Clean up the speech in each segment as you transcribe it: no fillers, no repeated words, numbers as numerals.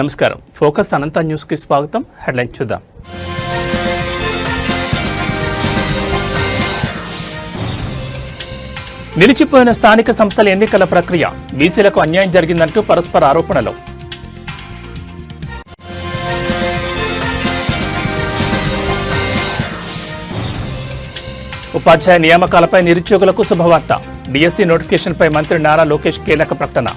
నమస్కారం. ఫోకస్ అనంత న్యూస్కి స్వాగతం. హెడ్లైన్ చూద్దాం. నిలిచిపోయిన స్థానిక సంస్థల ఎన్నికల ప్రక్రియ, బీసీలకు అన్యాయం జరిగిందంటూ పరస్పర ఆరోపణలు. ఉపాధ్యాయ నియామకాలపై నిరుద్యోగులకు శుభవార్త, డిఎస్సీ నోటిఫికేషన్పై మంత్రి నారా లోకేష్ కీలక ప్రకటన.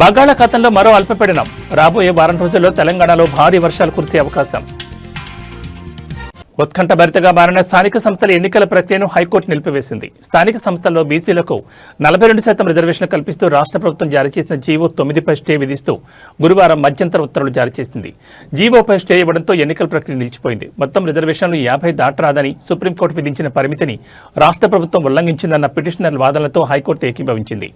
బంగాళాఖాతంలో మరో అల్పపీడనం, రాబోయే వారం రోజుల్లో తెలంగాణలో భారీ వర్షాలు కురిసే అవకాశం. ఉత్కంఠభరితంగా మారిన స్థానిక సంస్థల ఎన్నికల ప్రక్రియను హైకోర్టు నిలిపివేసింది. స్థానిక సంస్థల్లో బీసీలకు 42% రిజర్వేషన్ కల్పిస్తూ రాష్ట్ర ప్రభుత్వం జారీ చేసిన జీవో 9పై స్టే విధిస్తూ గురువారం మధ్యంతర ఉత్తర్వులు జారీ చేసింది. జీవోపై స్టే ఇవ్వడంతో ఎన్నికల ప్రక్రియ నిలిచిపోయింది. మొత్తం రిజర్వేషన్లు 50 దాటరాదని సుప్రీంకోర్టు విధించిన పరిమితిని రాష్ట్ర ప్రభుత్వం ఉల్లంఘించిందన్న పిటిషనర్ల వాదనలతో హైకోర్టు ఏకీభవించింది.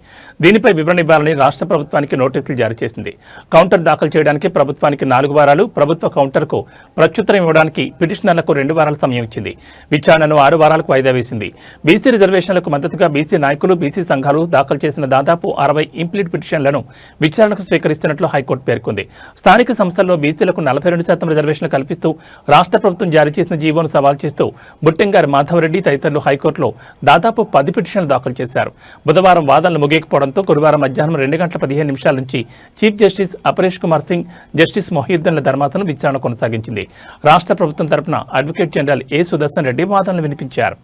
దీనిపై వివరణ ఇవ్వాలని రాష్ట్ర ప్రభుత్వానికి నోటీసులు జారీ చేసింది. కౌంటర్ దాఖలు చేయడానికి ప్రభుత్వానికి 4 వారాలు, ప్రభుత్వ కౌంటర్కు ప్రత్యుత్తరం ఇవ్వడానికి పిటిషనర్లకు 2 వారాల సమయం ఇచ్చింది. విచారణను 6 వారాలకు వాయిదా వేసింది. బీసీ రిజర్వేషన్లకు మద్దతుగా బీసీ నాయకులు, బీసీ సంఘాలు దాఖలు చేసిన దాదాపు 60 ఇంప్లీట్ పిటిషన్లను విచారణకు స్వీకరిస్తున్నట్లు హైకోర్టు పేర్కొంది. స్థానిక సంస్థల్లో బీసీలకు 42% రిజర్వేషన్లు కల్పిస్తూ రాష్ట్ర ప్రభుత్వం జారీ చేసిన జీవోను సవాల్ చేస్తూ బుట్టెంగారి మాధవరెడ్డి తదితరులు హైకోర్టులో దాదాపు 10 పిటిషన్లు దాఖలు చేశారు. బుధవారం వాదనలు ముగియకపోవడంతో గురువారం మధ్యాహ్నం 2:15 నుంచి chief justice Aparesh Kumar Singh, justice మొహియుద్దీన్ల ధర్మాసనం విచారణ కొనసాగించింది. రాష్ట్ర ప్రభుత్వం తరపున advocate general A Sudarshan Reddy వాదనలు వినిపించారు.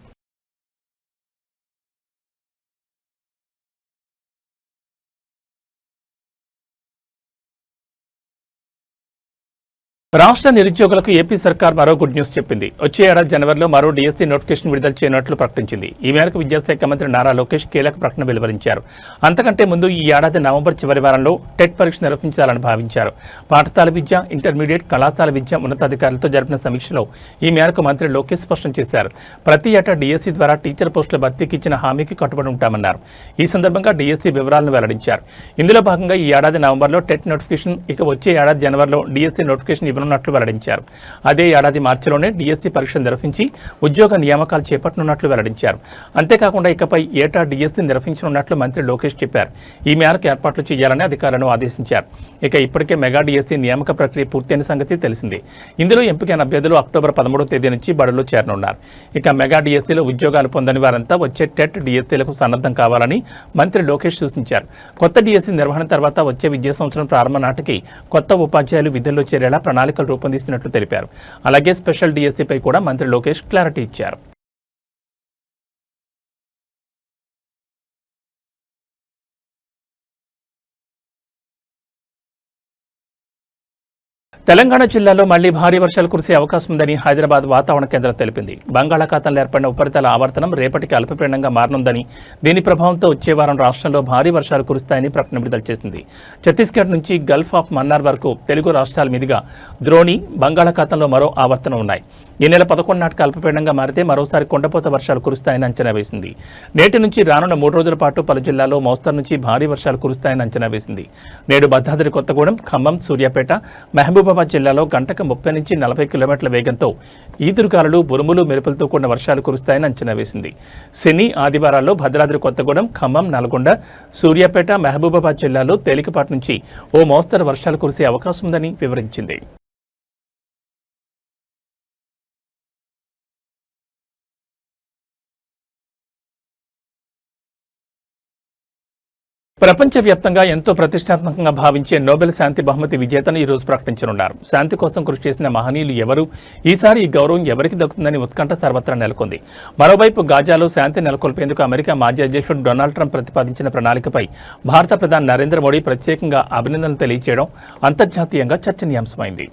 రాష్ట్ర నిరుద్యోగులకు ఏపీ సర్కార్ మరో గుడ్ న్యూస్ చెప్పింది. వచ్చే ఏడాది జనవరిలో మరో డిఎస్సీ నోటిఫికేషన్ విడుదల చేయనున్నట్లు ప్రకటించింది. ఈ మేరకు విద్యాశాఖ మంత్రి నారా లోకేష్ కీలక ప్రకటన వెలువరించారు. అంతకంటే ముందు ఈ ఏడాది నవంబర్ చివరి వారంలో టెట్ పరీక్ష నిర్వహించాలని భావించారు. పాఠశాల విద్య, ఇంటర్మీడియట్, కళాశాల విద్య ఉన్నతాధికారులతో జరిపిన సమీక్షలో ఈ మేరకు మంత్రి లోకేష్ స్పష్టం చేశారు. ప్రతి ఏటా డిఎస్సీ ద్వారా టీచర్ పోస్టుల భర్తీకి ఇచ్చిన హామీకి కట్టుబడి ఉంటామన్నారు. ఈ సందర్భంగా డిఎస్సీ వివరాలను వెల్లడించారు. ఇందులో భాగంగా ఈ ఏడాది నవంబర్లో టెట్ నోటిఫికేషన్, ఇక వచ్చే ఏడాది జనవరిలో డిఎస్సీ నోటిఫికేషన్ ఉన్నట్లు వెల్లడించారు. అదే ఏడాది మార్చిలోనే డిఎస్సీ పరీక్షలు నిర్వహించి ఉద్యోగ నియామకాలు చేపట్టనున్నట్లు వెల్లడించారు. అంతేకాకుండా ఇకపై ఏటా డిఎస్సీ నిర్వహించనున్నట్లు మంత్రి లోకేష్ చెప్పారు. ఈ మేరకు ఏర్పాట్లు చేయాలని అధికారులను ఆదేశించారు. ఇక ఇప్పటికే మెగా డిఎస్సీ నియామక ప్రక్రియ పూర్తయిన సంగతి తెలిసింది. ఇందులో ఎంపికైన అభ్యర్థులు అక్టోబర్ 13వ తేదీ నుంచి బడుల్లో చేరనున్నారు. ఇక మెగా డిఎస్సీలో ఉద్యోగాలు పొందని వారంతా వచ్చే టెట్ డిఎస్సీలకు సన్నద్ధం కావాలని మంత్రి లోకేష్ సూచించారు. కొత్త డిఎస్సీ నిర్వహణ తర్వాత వచ్చే విద్యా సంవత్సరం ప్రారంభం నాటికి కొత్త ఉపాధ్యాయులు విధుల్లో చేరేలా ప్రణాళికలు రూపొందిస్తున్నట్లు తెలిపారు. అలాగే స్పెషల్ డిఎస్సీపై కూడా మంత్రి లోకేష్ క్లారిటీ ఇచ్చారు. తెలంగాణ జిల్లాలో మళ్లీ భారీ వర్షాలు కురిసే అవకాశం ఉందని హైదరాబాద్ వాతావరణ కేంద్రం తెలిపింది. బంగాళాఖాతంలో ఏర్పడిన ఉపరితల ఆవర్తనం రేపటికి అల్పపీడనంగా మారనుందని, దీని ప్రభావంతో వచ్చే వారం రాష్ట్రంలో భారీ వర్షాలు కురుస్తాయని ప్రకటన విడుదల చేసింది. ఛత్తీస్గఢ్ నుంచి గల్ఫ్ ఆఫ్ మన్నార్ వరకు తెలుగు రాష్ట్రాల మీదుగా ద్రోణి, బంగాళాఖాతంలో మరో ఆవర్తనం ఉన్నాయి. ఈ నెల 11 నాటికి అల్పపీడనంగా మారితే మరోసారి కొండపోత వర్షాలు కురుస్తాయని అంచనా వేసింది. నేటి నుంచి రానున్న 3 రోజుల పాటు పలు జిల్లాల్లో మోస్తరు నుంచి భారీ వర్షాలు కురుస్తాయని అంచనా వేసింది. నేడు భద్రాద్రి కొత్తగూడెం, ఖమ్మం, సూర్యాపేట, మహబూబాబాద్ జిల్లాలో గంటకు 30 నుంచి 40 కిలోమీటర్ల వేగంతో ఈదురుగాలులు, ఉరుములు, మెరుపులతో కూడిన వర్షాలు కురుస్తాయని అంచనా వేసింది. శని, ఆదివారాల్లో భద్రాద్రి కొత్తగూడెం, ఖమ్మం, నల్గొండ, సూర్యాపేట, మహబూబాబాద్ జిల్లాలో తేలికపాటి నుంచి ఓ మోస్తరు వర్షాలు కురిసే అవకాశం ఉందని వివరించింది. ప్రపంచవ్యాప్తంగా ఎంతో ప్రతిష్టాత్మకంగా భావించే నోబెల్ శాంతి బహుమతి విజేతను ఈ రోజు ప్రకటించనున్నారు. శాంతి కోసం కృషి చేసిన మహనీయులు ఎవరు, ఈసారి ఈ గౌరవం ఎవరికి దక్కుతుందని ఉత్కంఠ సర్వత్రా నెలకొంది. మరోవైపు గాజాలో శాంతి నెలకొల్పేందుకు అమెరికా మాజీ అధ్యక్షుడు డొనాల్డ్ ట్రంప్ ప్రతిపాదించిన ప్రణాళికపై భారత ప్రధాని నరేంద్ర మోడీ ప్రత్యేకంగా అభినందనలు తెలియజేయడం అంతర్జాతీయంగా చర్చనీయాంశమైంది.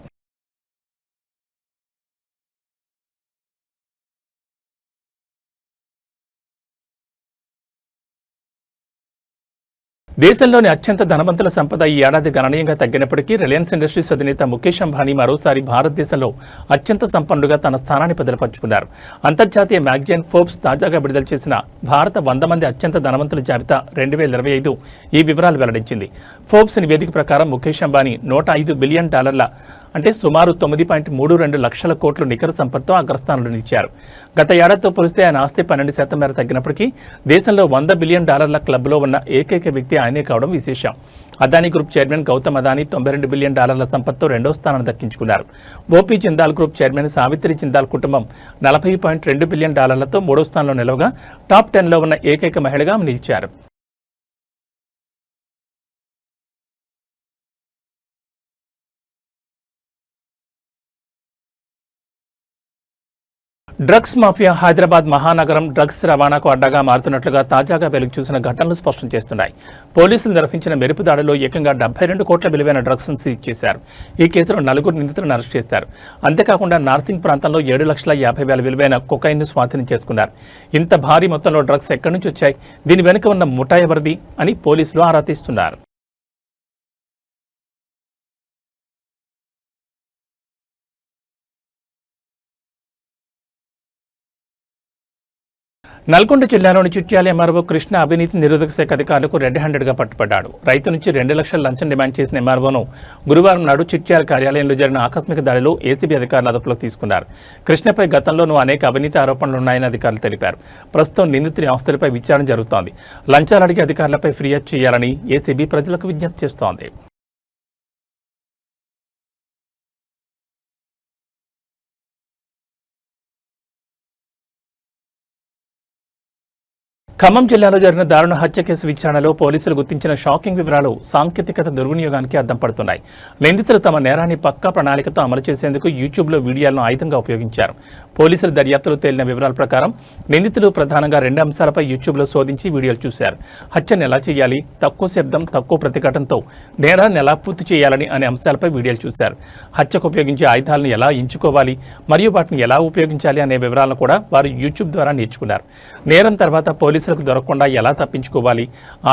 దేశంలోని అత్యంత ధనవంతుల సంపద ఈ ఏడాది గణనీయంగా తగ్గినప్పటికీ రిలయన్స్ ఇండస్ట్రీస్ అధినేత ముఖేష్ అంబానీ మరోసారి భారతదేశంలో అత్యంత సంపన్నుగా తన స్థానాన్ని బదిలపరుచుకున్నారు. అంతర్జాతీయ మ్యాగజైన్ ఫోర్బ్స్ తాజాగా విడుదల చేసిన భారత 100 మంది అత్యంత ధనవంతుల జాబితా 2025 ఈ వివరాలు వెల్లడించింది. ఫోర్బ్స్ నివేదిక ప్రకారం ముఖేష్ అంబానీ $105 బిలియన్ అంటే సుమారు 9.32 లక్షల కోట్ల నికర సంపత్తో అగ్రస్థానంలో నిలిచారు. గత ఏడాదితో పోలిస్తే ఆయన ఆస్తి 12% మేర తగ్గినప్పటికీ దేశంలో $100 బిలియన్ క్లబ్లో ఉన్న ఏకైక వ్యక్తి ఆయనే కావడం విశేషం. Adani group chairman Gautam Adani $92 billion సంపత్తో రెండో స్థానాన్ని దక్కించుకున్నారు. OP Jindal group chairman Savitri Jindal కుటుంబం $40.2 బిలియన్ మూడో స్థానంలో నిలవగా టాప్ 10లో ఉన్న ఏకైక మహిళగా నిలిచారు. డ్రగ్స్ మాఫియా హైదరాబాద్ మహానగరం డ్రగ్స్ రవాణాకు అడ్డాగా మారుతున్నట్లుగా తాజాగా వెలుగు చూసిన ఘటనలు స్పష్టం చేస్తున్నాయి. పోలీసులు నిర్వహించిన మెరుపు దాడిలో ఏకంగా 72 కోట్ల విలువైన డ్రగ్స్ సీజ్ చేశారు. ఈ కేసులో 4 నిందితులను అరెస్ట్ చేశారు. అంతేకాకుండా నార్థింగ్ ప్రాంతంలో 7,50,000 విలువైన కొకైన్ను స్వాధీనం చేసుకున్నారు. ఇంత భారీ మొత్తంలో డ్రగ్స్ ఎక్కడి నుంచి వచ్చాయి, దీని వెనుక ఉన్న ముఠా ఎవరిది అని పోలీసులు ఆరా తీస్తున్నారు. నల్గొండ జిల్లాలోని చిట్యాల ఎంఆర్ఓ కృష్ణ అవినీతి నిరోధక శాఖ అధికారులకు రెడ్ హ్యాండెడ్గా పట్టుబడ్డాడు. రైతు నుంచి 2 లక్షల లంచం డిమాండ్ చేసిన ఎంఆర్ఓను గురువారం నాడు చిట్యాల కార్యాలయంలో జరిగిన ఆకస్మిక దాడిలో ఏసీబీ అధికారులు అదుపులోకి తీసుకున్నారు. కృష్ణపై గతంలోనూ అనేక అవినీతి ఆరోపణలున్నాయని అధికారులు తెలిపారు. ప్రస్తుతం నిందితుని ఆస్తులపై విచారణ జరుగుతోంది. లంచాలు అడిగే అధికారులపై ఫిర్యాదు చేయాలని ఏసీబీ ప్రజలకు విజ్ఞప్తి చేస్తోంది. ఖమ్మం జిల్లాలో జరిగిన దారుణ హత్య కేసు విచారణలో పోలీసులు గుర్తించిన షాకింగ్ వివరాలు సాంకేతికత దుర్వినియోగానికి అద్దం పడుతున్నాయి. నిందితులు తమ నేరాన్ని పక్కా ప్రణాళికతో అమలు చేసేందుకు యూట్యూబ్లో వీడియోలను ఆయుధంగా ఉపయోగించారు. పోలీసుల దర్యాప్తులో తేలిన వివరాల ప్రకారం నిందితులు ప్రధానంగా 2 అంశాలపై యూట్యూబ్లో శోధించి వీడియోలు చూశారు. హత్యను ఎలా చేయాలి, తక్కువ శబ్దం తక్కువ ప్రతిఘటనతో నేరాన్ని ఎలా పూర్తి చేయాలని అనే అంశాలపై వీడియోలు చూశారు. హత్యకు ఉపయోగించే ఆయుధాలను ఎలా ఎంచుకోవాలి మరియు వాటిని ఎలా ఉపయోగించాలి అనే వివరాలను కూడా వారు యూట్యూబ్ ద్వారా నేర్చుకున్నారు. నేరం తర్వాత పోలీసులకు దొరకకుండా ఎలా తప్పించుకోవాలి,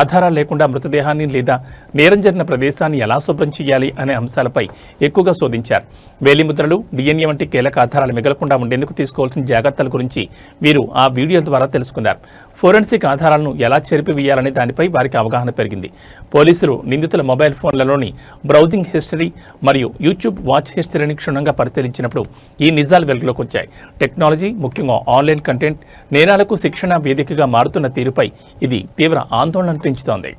ఆధారాలు లేకుండా మృతదేహాన్ని లేదా నేరం జరిగిన ప్రదేశాన్ని ఎలా శుభ్రం చేయాలి అనే అంశాలపై ఎక్కువగా శోధించారు. వేలిముద్రలు, డిఎన్ఏ వంటి కీలక ఆధారాలు మిగలకుండా ఉండేందుకు తీసుకోవాల్సిన జాగ్రత్తల గురించి వీరు ఆ వీడియోల ద్వారా తెలుసుకున్నారు. ఫోరెన్సిక్ ఆధారాలను ఎలా చెరిపివేయాలనే దానిపై వారికి అవగాహన పెరిగింది. పోలీసులు నిందితుల మొబైల్ ఫోన్లలోని బ్రౌజింగ్ హిస్టరీ మరియు యూట్యూబ్ వాచ్ హిస్టరీని క్షుణ్ణంగా పరిశీలించినప్పుడు ఈ నిజాలు వెలుగులోకి వచ్చాయి. టెక్నాలజీ, ముఖ్యంగా ఆన్లైన్ కంటెంట్ నేరాలకు శిక్షణ వేదికగా మారుతున్న తీరుపై ఇది తీవ్ర ఆందోళన పెంచుతోంది.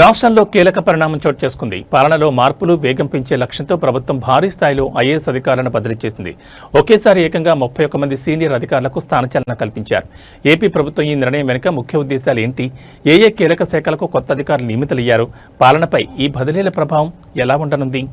రాష్ట్రంలో కీలక పరిణామం చోటు చేసుకుంది. పాలనలో మార్పులు వేగం పెంచే లక్ష్యంతో ప్రభుత్వం భారీ స్థాయిలో ఐఏఎస్ అధికారులను బదిలీ చేసింది. ఒకేసారి ఏకంగా 31 మంది సీనియర్ అధికారులకు స్థానచలన కల్పించారు. ఏపీ ప్రభుత్వం ఈ నిర్ణయం వెనుక ముఖ్య ఉద్దేశాలు ఏంటి, ఏ కీలక శాఖలకు కొత్త అధికారులు నియమితులయ్యారు, పాలనపై ఈ బదిలీల ప్రభావం ఎలా ఉండనుంది?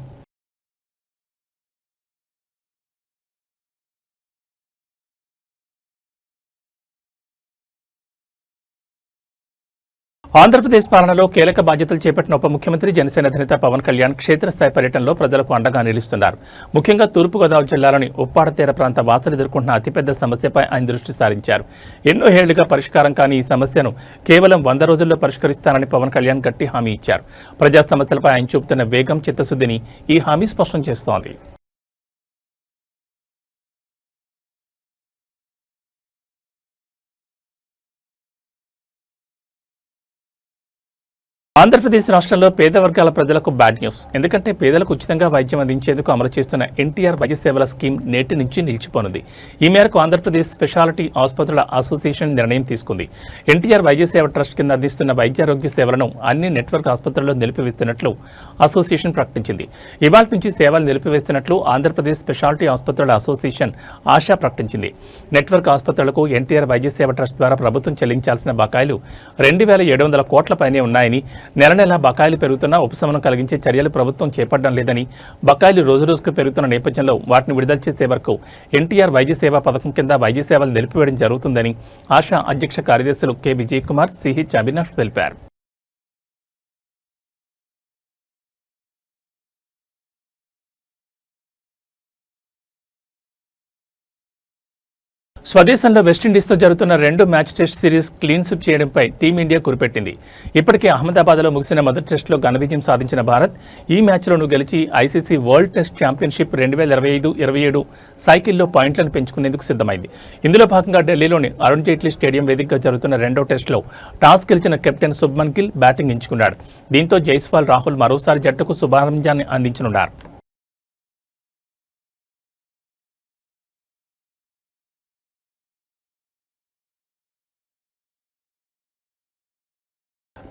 ఆంధ్రప్రదేశ్ పాలనలో కీలక బాధ్యతలు చేపట్టిన ఉప ముఖ్యమంత్రి జనసేన అధినేత పవన్ కళ్యాణ్ క్షేత్రస్థాయి పర్యటనలో ప్రజలకు అండగా నిలుస్తున్నారు. ముఖ్యంగా తూర్పుగోదావరి జిల్లాలోని ఉప్పాడ తీర ప్రాంత వాసులు ఎదుర్కొంటున్న అతిపెద్ద సమస్యపై ఆయన దృష్టి సారించారు. ఎన్నో ఏళ్లుగా పరిష్కారం కాని ఈ సమస్యను కేవలం 100 రోజుల్లో పరిష్కరిస్తానని పవన్ కళ్యాణ్ గట్టి హామీ ఇచ్చారు. ప్రజా సమస్యలపై ఆయన చూపుతున్న వేగం, చిత్తశుద్ధిని ఈ హామీ స్పష్టం చేస్తోంది. ఆంధ్రప్రదేశ్ రాష్ట్రంలో పేద వర్గాల ప్రజలకు బ్యాడ్ న్యూస్. ఎందుకంటే పేదలకు ఉచితంగా వైద్యం అందించేందుకు అమలు చేస్తున్న ఎన్టీఆర్ వైద్య సేవల స్కీమ్ నేటి నుంచి నిలిచిపోనుంది. ఈ మేరకు ఆంధ్రప్రదేశ్ స్పెషాలిటీ ఆసుపత్రుల అసోసియేషన్ నిర్ణయం తీసుకుంది. ఎన్టీఆర్ వైద్య సేవ ట్రస్ట్ కింద అందిస్తున్న వైద్యారోగ్య సేవలను అన్ని నెట్వర్క్ ఆసుపత్రుల్లో నిలిపివేస్తున్నట్లు అసోసియేషన్ ప్రకటించింది. ఇవాళ నుంచి సేవలు నిలిపివేస్తున్నట్లు ఆంధ్రప్రదేశ్ స్పెషాలిటీ ఆసుపత్రుల అసోసియేషన్ ఆశా ప్రకటించింది. నెట్వర్క్ ఆసుపత్రులకు ఎన్టీఆర్ వైద్య సేవ ట్రస్ట్ ద్వారా ప్రభుత్వం చెల్లించాల్సిన బకాయిలు 2,700 కోట్ల పైనే ఉన్నాయని, నెల నెలా బకాయిలు పెరుగుతున్నా ఉపశమనం కలిగించే చర్యలు ప్రభుత్వం చేపట్టడం లేదని, బకాయిలు రోజురోజుకు పెరుగుతున్న నేపథ్యంలో వాటిని విడుదల చేసే వరకు ఎన్టీఆర్ వైద్య సేవా పథకం కింద వైద్య సేవలు నిలిపివేయడం జరుగుతుందని ఆశా అధ్యక్ష కార్యదర్శులు కె విజయ్ కుమార్, సిహెచ్ అవినాష్ తెలిపారు. స్వదేశంలో వెస్టిండీస్తో జరుగుతున్న 2 match test series clean sweep చేయడంపై టీమిండియా కురిపెట్టింది. ఇప్పటికే అహ్మదాబాద్లో ముగిసిన మొదటి టెస్టులో ఘన విజయం సాధించిన భారత్ ఈ మ్యాచ్లోనూ గెలిచి ఐసీసీ వరల్డ్ టెస్ట్ ఛాంపియన్షిప్ 2025-27 సైకిల్లో పాయింట్లను పెంచుకునేందుకు సిద్ధమైంది. ఇందులో భాగంగా ఢిల్లీలోని అరుణ్ జైట్లీ స్టేడియం వేదికగా జరుగుతున్న 2వ టెస్టులో టాస్ గెలిచిన కెప్టెన్ శుభ్మన్ గిల్ బ్యాటింగ్ ఎంచుకున్నాడు. దీంతో జైస్వాల్, రాహుల్ మరోసారి జట్టుకు శుభారంభాన్ని అందించనున్నారు.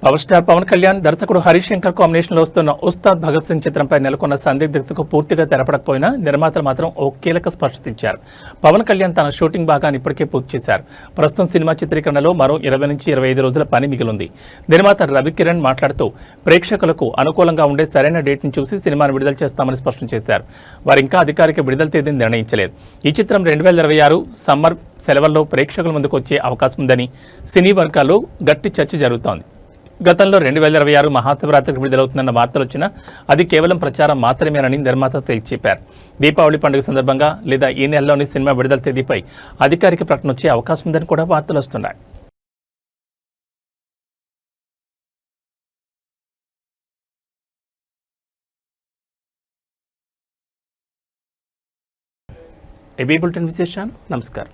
పవర్ స్టార్ పవన్ కళ్యాణ్, దర్శకుడు హరీష్ శంకర్ కాంబినేషన్లో వస్తున్న ఉస్తాద్ భగత్ సింగ్ చిత్రంపై నెలకొన్న సందిగ్ధతకు పూర్తిగా తెరపడకపోయినా నిర్మాతలు మాత్రం ఓ కీలక స్పష్టత ఇచ్చారు. పవన్ కళ్యాణ్ తన షూటింగ్ భాగాన్ని ఇప్పటికే పూర్తి చేశారు. ప్రస్తుతం సినిమా చిత్రీకరణలో మరో 20 నుంచి 25 రోజుల పని మిగిలింది. నిర్మాత రవికిరణ్ మాట్లాడుతూ ప్రేక్షకులకు అనుకూలంగా ఉండే సరైన డేట్ని చూసి సినిమాను విడుదల చేస్తామని స్పష్టం చేశారు. వారు ఇంకా అధికారిక విడుదల తేదీని నిర్ణయించలేదు. ఈ చిత్రం 2026 సమ్మర్ సెలవుల్లో ప్రేక్షకుల ముందుకు వచ్చే అవకాశం ఉందని సినీ వర్గాల్లో గట్టి చర్చ జరుగుతోంది. గతంలో 2026 మహాశివరాత్రికి విడుదలవుతుందన్న వార్తలు వచ్చినా అది కేవలం ప్రచారం మాత్రమేనని నిర్మాత తేల్చి చెప్పారు. దీపావళి పండుగ సందర్భంగా లేదా ఈ నెలలోని సినిమా విడుదల తేదీపై అధికారిక ప్రకటన వచ్చే అవకాశం ఉందని కూడా వార్తలు వస్తున్నాయి. ఏబీ బులెటిన్ విశేషాలు. నమస్కారం.